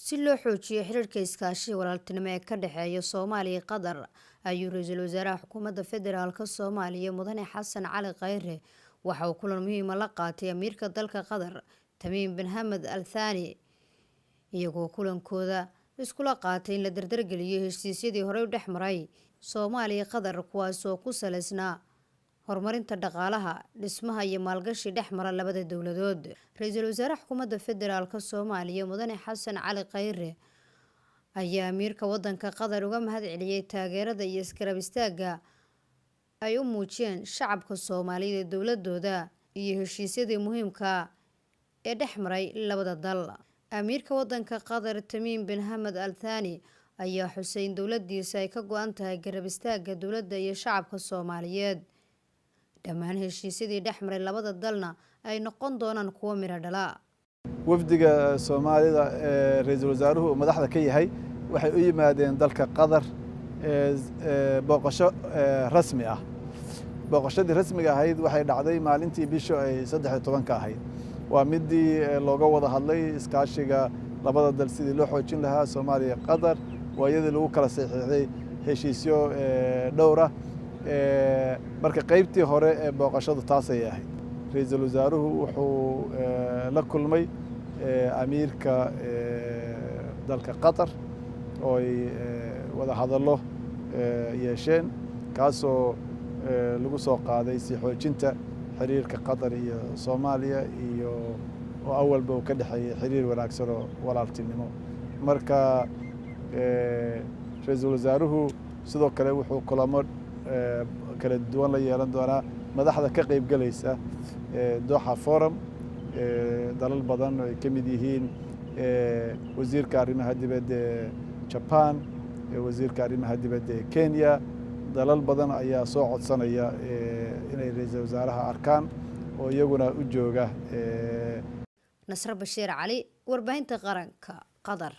si loo xoojiyo xiriirka iskaashiga walaaltinimo ee ka dhexeeya Soomaaliya iyo Qatar ayuu ra'iisul wasaaraha xukuumadda federaalka Soomaaliya Mudane Xasan Cali Khayre waxa uu kulan muhiim ah la qaatay amiirka dalka Qatar Tamiim bin Hamad Al Thani iyagoo kulankooda iskula qaatay in la dardargeliyo heshiisyadii hore u dhexmaray Soomaaliya iyo Qatar kuwaas oo ku saleysnaa horumarinta dhaqaalaha dhismaha iyo maalgashi dhexmara labada dowladood. Ra'iisul wasaaraha xukuumadda federaalka Soomaaliya Mudane Xasan Cali Khayre ayaa amiirka wadanka Qatar uga mahadceliyay taageerada iyo isgarab istaagga ay u muujiyeen shacabka Soomaaliyeed ee dowladooda iyo heshiisyadii muhiimka ah ee dhexmaray labada dal. Amiirka wadanka Qatar Tamiim bin Hamad Al Thani ayaa xusay in dowladiisa ay ka go'an tahay garab istaagga dowladda iyo shacabka Soomaaliyeed. dhammaan heshiisyadii dhexmaray labada dalna ay noqon doonaan kuwo miro dhala. wafdiga Soomaalida ee ra'iisul wasaaruhu madaxda ka yahay waxay u yimaadeen dalka Qatar booqasho rasmi ah. booqashadii rasmiga ahayd waxay dhacday maalintii bisha ay 13 ka ahayd. waa midii looga wada hadlay iskaashiga labada dal sidii loo xoojin lahaa Soomaaliya iyo Qatar waayadii lagu kala saxiixday heshiisyo dhowr ah. marka qaybtii hore ee booqashadu taas ay ahayd. ra'iisul wasaaruhu wuxuu la kulmay amiirka dalka Qatar oo ay wada hadallo yeesheen kaasoo lagu soo qaaday si xoojinta xiriirka Qatar iyo Soomaaliya iyo oo awalba uu ka dhaxeeyay xiriir wanaagsan oo walaaltinimo. marka ra'iisul wasaaruhu sidoo kale wuxuu kulamo kala duwan la yeelan doonaa madaxda ka qayb galaysa Doha Forum dalal badan oo ay ka mid yihiin wasiirka arrimaha dibadda Japan wasiirka arrimaha dibadda Kenya dalal badan ayaa soo codsanaya inay ra'iisul wasaaraha arkaan oo iyaguna u jooga Nasr Bashiir Cali warbaahinta qaranka Qatar.